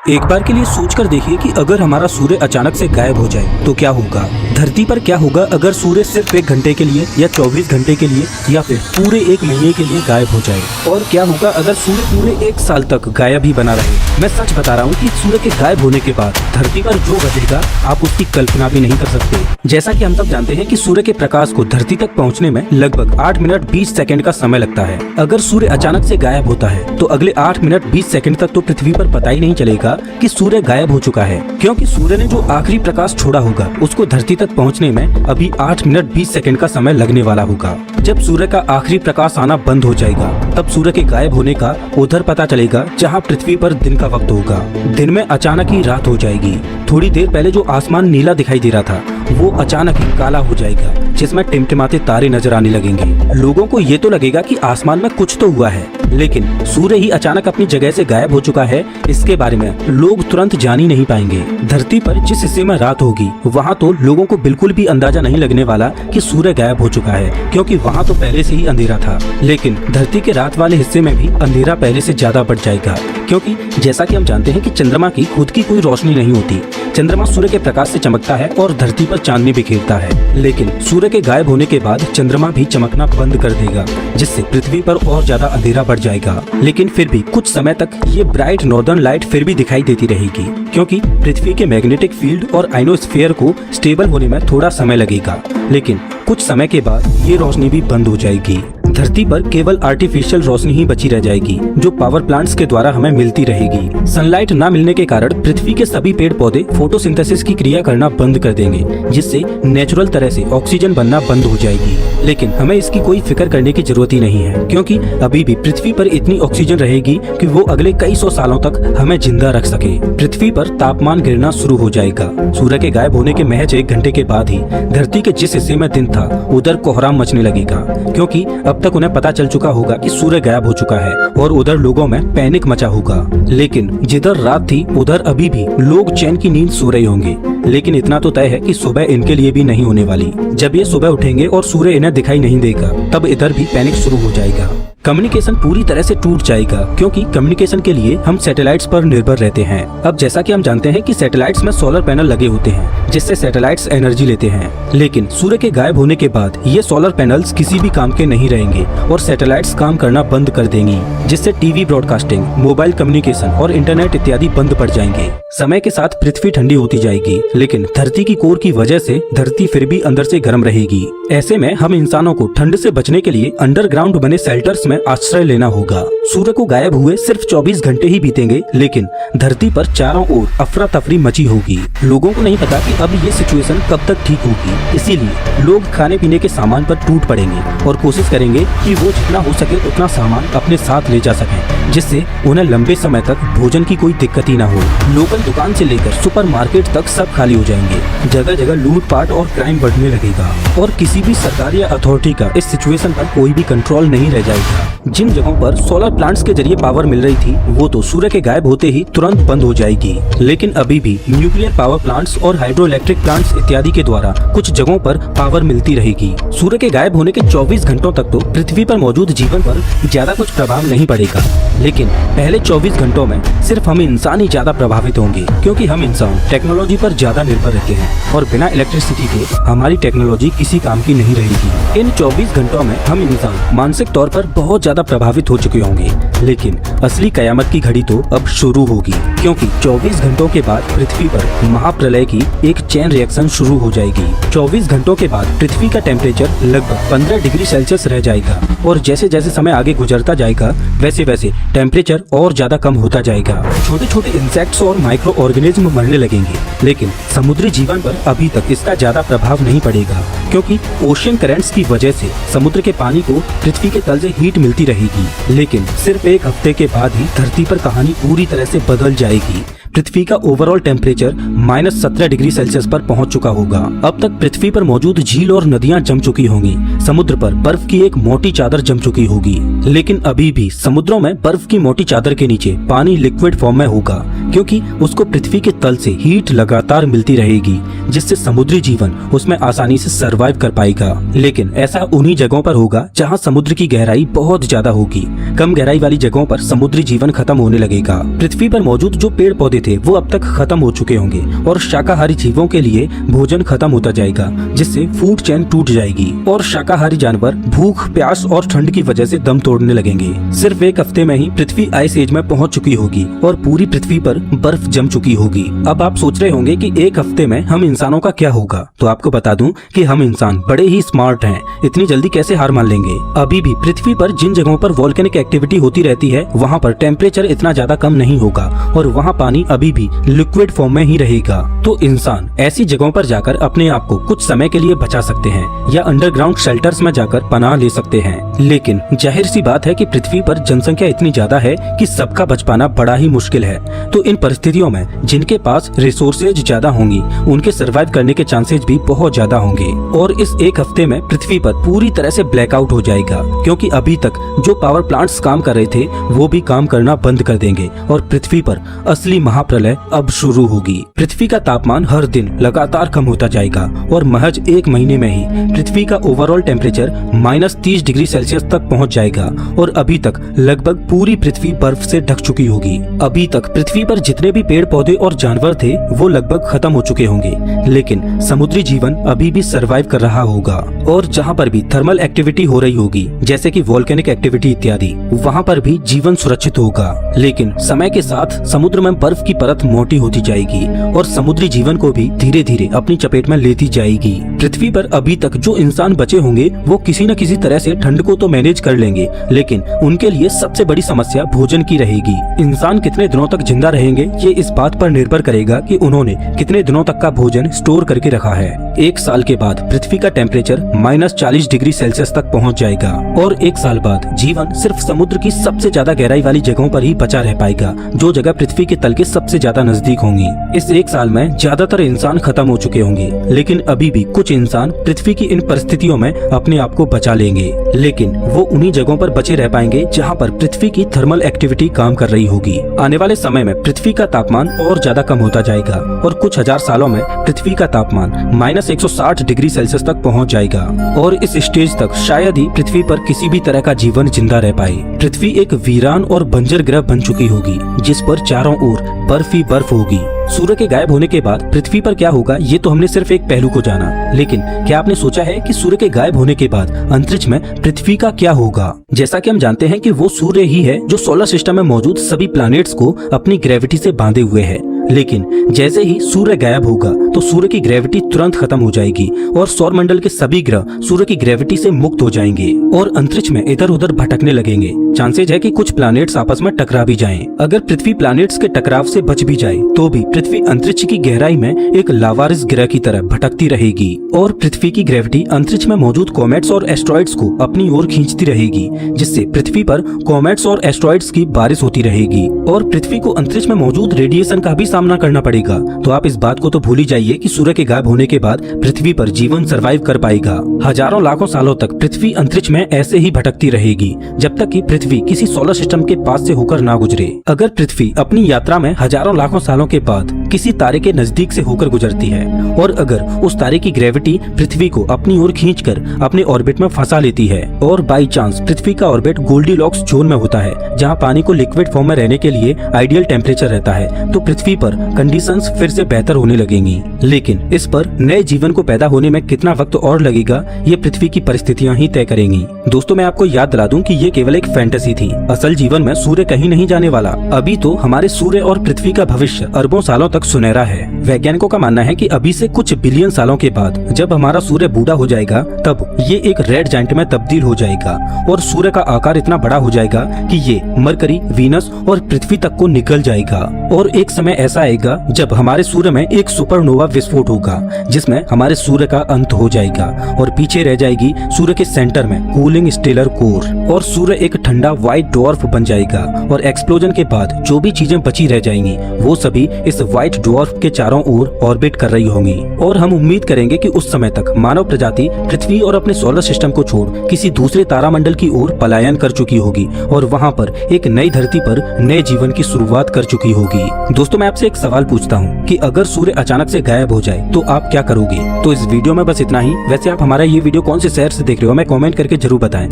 एक बार के लिए सोचकर देखिए कि अगर हमारा सूर्य अचानक से गायब हो जाए तो क्या होगा। धरती पर क्या होगा अगर सूर्य सिर्फ 1 घंटे के लिए या 24 घंटे के लिए या फिर पूरे 1 महीने के लिए गायब हो जाए। और क्या होगा अगर सूर्य पूरे 1 साल तक गायब ही बना रहे। मैं सच बता रहा हूँ कि सूर्य के गायब होने के बाद धरती पर जो घटेगा आप उसकी कल्पना भी नहीं कर सकते। जैसा कि हम सब जानते हैं कि सूर्य के प्रकाश को धरती तक पहुँचने में लगभग 8 मिनट 20 सेकंड का समय लगता है। अगर सूर्य अचानक से गायब होता है तो अगले 8 मिनट 20 सेकंड तक तो पृथ्वी पर पता ही नहीं चलेगा कि सूर्य गायब हो चुका है, क्योंकि सूर्य ने जो आखिरी प्रकाश छोड़ा होगा उसको धरती तक पहुंचने में अभी 8 मिनट 20 सेकंड का समय लगने वाला होगा। जब सूर्य का आखिरी प्रकाश आना बंद हो जाएगा तब सूर्य के गायब होने का उधर पता चलेगा जहां पृथ्वी पर दिन का वक्त होगा। दिन में अचानक ही रात हो जाएगी। थोड़ी देर पहले जो आसमान नीला दिखाई दे रहा था वो अचानक ही काला हो जाएगा, जिसमें टिमटिमाते तारे नजर आने लगेंगे। लोगों को ये तो लगेगा कि आसमान में कुछ तो हुआ है, लेकिन सूर्य ही अचानक अपनी जगह से गायब हो चुका है इसके बारे में लोग तुरंत जान ही नहीं पाएंगे। धरती पर जिस हिस्से में रात होगी वहाँ तो लोगों को बिल्कुल भी अंदाजा नहीं लगने वाला कि सूर्य गायब हो चुका है, क्योंकि वहाँ तो पहले से ही अंधेरा था। लेकिन धरती के रात वाले हिस्से में भी अंधेरा पहले से ज्यादा बढ़ जाएगा, क्योंकि जैसा कि हम जानते हैं कि चंद्रमा की खुद की कोई रोशनी नहीं होती। चंद्रमा सूर्य के प्रकाश से चमकता है और धरती पर चांदनी बिखेरता है। लेकिन सूर्य के गायब होने के बाद चंद्रमा भी चमकना बंद कर देगा, जिससे पृथ्वी पर और ज्यादा अंधेरा बढ़ जाएगा। लेकिन फिर भी कुछ समय तक ये ब्राइट नॉर्दर्न लाइट फिर भी दिखाई देती रहेगी, क्योंकि पृथ्वी के मैग्नेटिक फील्ड और आइनोस्फीयर को स्टेबल होने में थोड़ा समय लगेगा। लेकिन कुछ समय के बाद ये रोशनी भी बंद हो जाएगी। धरती पर केवल आर्टिफिशियल रोशनी ही बची रह जाएगी, जो पावर प्लांट्स के द्वारा हमें मिलती रहेगी। सनलाइट न मिलने के कारण पृथ्वी के सभी पेड़ पौधे फोटोसिंथेसिस की क्रिया करना बंद कर देंगे, जिससे नेचुरल तरह से ऑक्सीजन बनना बंद हो जाएगी। लेकिन हमें इसकी कोई फिक्र करने की जरूरत ही नहीं है, क्योंकि अभी भी पृथ्वी पर इतनी ऑक्सीजन रहेगी कि वो अगले कई सौ सालों तक हमें जिंदा रख सके। पृथ्वी पर तापमान गिरना शुरू हो जाएगा। सूर्य के गायब होने के महज 1 घंटे के बाद ही धरती के जिस हिस्से में दिन था उधर कोहराम मचने लगेगा, क्योंकि अब तक उन्हें पता चल चुका होगा कि सूर्य गायब हो चुका है और उधर लोगों में पैनिक मचा होगा। लेकिन जिधर रात थी उधर अभी भी लोग चैन की नींद सो रहे होंगे। लेकिन इतना तो तय है कि सुबह इनके लिए भी नहीं होने वाली। जब ये सुबह उठेंगे और सूर्य इन्हें दिखाई नहीं देगा तब इधर भी पैनिक शुरू हो जाएगा। कम्युनिकेशन पूरी तरह से टूट जाएगा, क्योंकि कम्युनिकेशन के लिए हम सैटेलाइट्स पर निर्भर रहते हैं। अब जैसा कि हम जानते हैं कि सैटेलाइट्स में सोलर पैनल लगे होते हैं, जिससे सैटेलाइट्स एनर्जी लेते हैं। लेकिन सूर्य के गायब होने के बाद ये सोलर पैनल्स किसी भी काम के नहीं रहेंगे और सैटेलाइट्स काम करना बंद कर देंगी, जिससे टीवी ब्रॉडकास्टिंग, मोबाइल कम्युनिकेशन और इंटरनेट इत्यादि बंद पड़ जाएंगे। समय के साथ पृथ्वी ठंडी होती जाएगी, लेकिन धरती की कोर की वजह से धरती फिर भी अंदर से गर्म रहेगी। ऐसे में हम इंसानों को ठंड से बचने के लिए अंडरग्राउंड बने शेल्टर्स में आश्रय लेना होगा। सूर्य को गायब हुए सिर्फ 24 घंटे ही बीतेंगे, लेकिन धरती पर चारों ओर अफरा तफरी मची होगी। लोगों को नहीं पता कि अब ये सिचुएशन कब तक ठीक होगी, इसीलिए लोग खाने पीने के सामान पर टूट पड़ेंगे और कोशिश करेंगे कि वो जितना हो सके उतना सामान अपने साथ ले जा सकें, जिससे उन्हें लंबे समय तक भोजन की कोई दिक्कत ही न हो। लोकल दुकान से लेकर सुपरमार्केट तक सब खाली हो जाएंगे। जगह जगह लूटपाट और क्राइम बढ़ने लगेगा और किसी भी सरकार या अथॉरिटी का इस सिचुएशन पर कोई भी कंट्रोल नहीं रह जाएगा। जिन जगहों पर सोलर प्लांट्स के जरिए पावर मिल रही थी वो तो सूर्य के गायब होते ही तुरंत बंद हो जाएगी। लेकिन अभी भी न्यूक्लियर पावर प्लांट्स और हाइड्रो इलेक्ट्रिक प्लांट्स इत्यादि के द्वारा कुछ जगहों पर पावर मिलती रहेगी। सूर्य के गायब होने के 24 घंटों तक तो पृथ्वी पर मौजूद जीवन पर ज्यादा कुछ प्रभाव नहीं पड़ेगा, लेकिन पहले 24 घंटों में सिर्फ हम इंसान ही ज्यादा प्रभावित होंगे, क्योंकि हम इंसान टेक्नोलॉजी पर ज्यादा निर्भर रहते हैं और बिना इलेक्ट्रिसिटी के हमारी टेक्नोलॉजी किसी काम की नहीं रहेगी। इन 24 घंटों में हम इंसान मानसिक तौर पर बहुत ज्यादा प्रभावित हो चुके होंगे, लेकिन असली कयामत की घड़ी तो अब शुरू होगी, क्योंकि 24 घंटों के बाद पृथ्वी पर महाप्रलय की एक चेन रिएक्शन शुरू हो जाएगी। 24 घंटों के बाद पृथ्वी का टेम्परेचर लगभग 15 डिग्री सेल्सियस रह जाएगा और जैसे जैसे समय आगे गुजरता जाएगा वैसे वैसे टेम्परेचर और ज्यादा कम होता जाएगा। छोटे छोटे इंसेक्ट्स और माइक्रो ऑर्गेनिज्म मरने लगेंगे, लेकिन समुद्री जीवन पर अभी तक इसका ज्यादा प्रभाव नहीं पड़ेगा, क्योंकि ओशियन करंट्स की वजह से समुद्र के पानी को पृथ्वी के तल से हीट मिलती रहेगी। लेकिन सिर्फ 1 हफ्ते के बाद ही धरती पर कहानी पूरी तरह से बदल जाएगी। पृथ्वी का ओवरऑल टेम्परेचर -17 डिग्री सेल्सियस पर पहुंच चुका होगा। अब तक पृथ्वी पर मौजूद झील और नदियां जम चुकी होंगी। समुद्र पर बर्फ की एक मोटी चादर जम चुकी होगी, लेकिन अभी भी समुद्रों में बर्फ की मोटी चादर के नीचे पानी लिक्विड फॉर्म में होगा, क्योंकि उसको पृथ्वी के तल से हीट लगातार मिलती रहेगी, जिससे समुद्री जीवन उसमें आसानी से सरवाइव कर पाएगा। लेकिन ऐसा उन्हीं जगहों पर होगा जहाँ समुद्र की गहराई बहुत ज्यादा होगी। कम गहराई वाली जगहों पर समुद्री जीवन खत्म होने लगेगा। पृथ्वी पर मौजूद जो पेड़ पौधे थे वो अब तक खत्म हो चुके होंगे और शाकाहारी जीवों के लिए भोजन खत्म होता जाएगा, जिससे फूड चेन टूट जाएगी और शाकाहारी जानवर भूख, प्यास और ठंड की वजह से दम तोड़ने लगेंगे। सिर्फ एक हफ्ते में ही पृथ्वी आइस एज में पहुंच चुकी होगी और पूरी पृथ्वी पर बर्फ जम चुकी होगी। अब आप सोच रहे होंगे कि एक हफ्ते में हम इंसानों का क्या होगा, तो आपको बता दूं कि हम इंसान बड़े ही स्मार्ट हैं, इतनी जल्दी कैसे हार मान लेंगे। अभी भी पृथ्वी पर जिन जगहों पर वोल्केनिक एक्टिविटी होती रहती है वहाँ पर टेम्परेचर इतना ज्यादा कम नहीं होगा और वहाँ पानी अभी भी लिक्विड फॉर्म में ही रहेगा। तो इंसान ऐसी जगहों पर जाकर अपने आप को कुछ समय के लिए बचा सकते हैं या अंडरग्राउंड शेल्टर्स में जाकर पनाह ले सकते हैं। लेकिन जाहिर सी बात है कि पृथ्वी पर जनसंख्या इतनी ज्यादा है कि सबका बच पाना बड़ा ही मुश्किल है। तो इन परिस्थितियों में जिनके पास रिसोर्सेज ज्यादा होंगी उनके सर्वाइव करने के चांसेस भी बहुत ज्यादा होंगे और इस एक हफ्ते में पृथ्वी पर पूरी तरह से ब्लैकआउट हो जाएगा, क्योंकि अभी तक जो पावर प्लांट्स काम कर रहे थे वो भी काम करना बंद कर देंगे और पृथ्वी पर असली महाप्रलय अब शुरू होगी। पृथ्वी का तापमान हर दिन लगातार कम होता जाएगा और महज एक महीने में ही पृथ्वी का ओवरऑल टेम्परेचर -30 डिग्री सेल्सियस तक पहुंच जाएगा और अभी तक लगभग पूरी पृथ्वी बर्फ से ढक चुकी होगी। अभी तक पृथ्वी पर जितने भी पेड़ पौधे और जानवर थे वो लगभग खत्म हो चुके होंगे, लेकिन समुद्री जीवन अभी भी सरवाइव कर रहा होगा और जहाँ पर भी थर्मल एक्टिविटी हो रही होगी जैसे कि वोल्केनिक एक्टिविटी इत्यादि, वहाँ पर भी जीवन सुरक्षित होगा। लेकिन समय के साथ समुद्र में बर्फ की परत मोटी होती जाएगी और समुद्री जीवन को भी धीरे धीरे अपनी चपेट में लेती जाएगी। पृथ्वी पर अभी तक जो इंसान बचे होंगे वो किसी न किसी तरह से ठंड को तो मैनेज कर लेंगे, लेकिन उनके लिए सबसे बड़ी समस्या भोजन की रहेगी। इंसान कितने दिनों तक जिंदा रहेंगे ये इस बात पर निर्भर करेगा कि उन्होंने कितने दिनों तक का भोजन स्टोर करके रखा है। एक साल के बाद पृथ्वी का टेम्परेचर -40 डिग्री सेल्सियस तक पहुंच जाएगा और एक साल बाद जीवन सिर्फ समुद्र की सबसे ज्यादा गहराई वाली जगहों पर ही बचा रह पाएगा, जो जगह पृथ्वी के तल के सबसे ज्यादा नजदीक होंगी। इस एक साल में ज्यादातर इंसान खत्म हो चुके होंगे, लेकिन अभी भी कुछ इंसान पृथ्वी की इन परिस्थितियों में अपने आप को बचा लेंगे, लेकिन वो उन्हीं जगहों पर बचे रह पाएंगे जहाँ पर पृथ्वी की थर्मल एक्टिविटी काम कर रही होगी। आने वाले समय में पृथ्वी का तापमान और ज्यादा कम होता जाएगा और कुछ हजार सालों में पृथ्वी का तापमान -160 डिग्री सेल्सियस तक पहुंच जाएगा और इस स्टेज तक शायद ही पृथ्वी पर किसी भी तरह का जीवन जिंदा रह पाए। पृथ्वी एक वीरान और बंजर ग्रह बन चुकी होगी जिस पर चारों ओर बर्फ ही बर्फ होगी। सूर्य के गायब होने के बाद पृथ्वी पर क्या होगा ये तो हमने सिर्फ एक पहलू को जाना, लेकिन क्या आपने सोचा है कि सूर्य के गायब होने के बाद अंतरिक्ष में पृथ्वी का क्या होगा? जैसा कि हम जानते हैं कि वो सूर्य ही है जो सोलर सिस्टम में मौजूद सभी प्लैनेट्स को अपनी ग्रेविटी से बांधे हुए है, लेकिन जैसे ही सूर्य गायब होगा तो सूर्य की ग्रेविटी तुरंत खत्म हो जाएगी और सौरमंडल के सभी ग्रह सूर्य की ग्रेविटी से मुक्त हो जाएंगे और अंतरिक्ष में इधर उधर भटकने लगेंगे। चांसेज है कि कुछ प्लैनेट्स आपस में टकरा भी जाएं। अगर पृथ्वी प्लैनेट्स के टकराव से बच भी जाए तो भी पृथ्वी अंतरिक्ष की गहराई में एक लावारिस ग्रह की तरह भटकती रहेगी और पृथ्वी की ग्रेविटी अंतरिक्ष में मौजूद कॉमेट्स और एस्ट्रॉइड्स को अपनी ओर खींचती रहेगी, जिससे पृथ्वी पर कॉमेट्स और एस्ट्रॉइड्स की बारिश होती रहेगी और पृथ्वी को अंतरिक्ष में मौजूद रेडिएशन का भी सामना करना पड़ेगा। तो आप इस बात को तो भूल ही जाइए कि सूर्य के गायब होने के बाद पृथ्वी पर जीवन सरवाइव कर पाएगा। हजारों लाखों सालों तक पृथ्वी अंतरिक्ष में ऐसे ही भटकती रहेगी जब तक कि पृथ्वी किसी सोलर सिस्टम के पास से होकर ना गुजरे। अगर पृथ्वी अपनी यात्रा में हजारों लाखों सालों के बाद किसी तारे के नजदीक से होकर गुजरती है और अगर उस तारे की ग्रेविटी पृथ्वी को अपनी ओर खींचकर अपने ऑर्बिट में फंसा लेती है और बाई चांस पृथ्वी का ऑर्बिट गोल्डीलॉक्स जोन में होता है जहां पानी को लिक्विड फॉर्म में रहने के लिए आइडियल टेम्परेचर रहता है, तो पृथ्वी पर कंडीशंस फिर से बेहतर होने लगेंगी। लेकिन इस पर नए जीवन को पैदा होने में कितना वक्त और लगेगा ये पृथ्वी की परिस्थितियां ही तय करेंगी। दोस्तों, मैं आपको याद दिला दूं कि ये केवल एक फैंटेसी थी। असल जीवन में सूर्य कहीं नहीं जाने वाला। अभी तो हमारे सूर्य और पृथ्वी का भविष्य अरबों सालों तक सुनहरा है। वैज्ञानिकों का मानना है कि अभी से कुछ बिलियन सालों के बाद जब हमारा सूर्य बूढ़ा हो जाएगा तब ये एक रेड जाइंट में तब्दील हो जाएगा और सूर्य का आकार इतना बड़ा हो जाएगा कि ये मरकरी, वीनस और पृथ्वी तक को निकल जाएगा और एक समय ऐसा आएगा जब हमारे सूर्य में एक सुपरनोवा विस्फोट होगा जिसमें हमारे सूर्य का अंत हो जाएगा और पीछे रह जाएगी सूर्य के सेंटर में कूलिंग स्टेलर कोर और सूर्य एक ठंडा व्हाइट ड्वार्फ बन जाएगा और एक्सप्लोजन के बाद जो भी चीजें बची रह जाएंगी वो सभी इस व्हाइट ड्वार्फ के चारों ओर ऑर्बिट कर रही होंगी और हम उम्मीद करेंगे कि उस समय तक मानव प्रजाति पृथ्वी और अपने सोलर सिस्टम को छोड़ किसी दूसरे तारामंडल की ओर पलायन कर चुकी होगी और वहाँ पर एक नई धरती पर नए जीवन की शुरुआत कर चुकी होगी। दोस्तों, मैं आपसे एक सवाल पूछता हूँ कि अगर सूर्य अचानक से गायब हो जाए तो आप क्या करोगे? तो इस वीडियो में बस इतना ही। वैसे आप हमारा ये वीडियो कौन से शहर से देख रहे हो हमें कमेंट करके जरूर बताएं।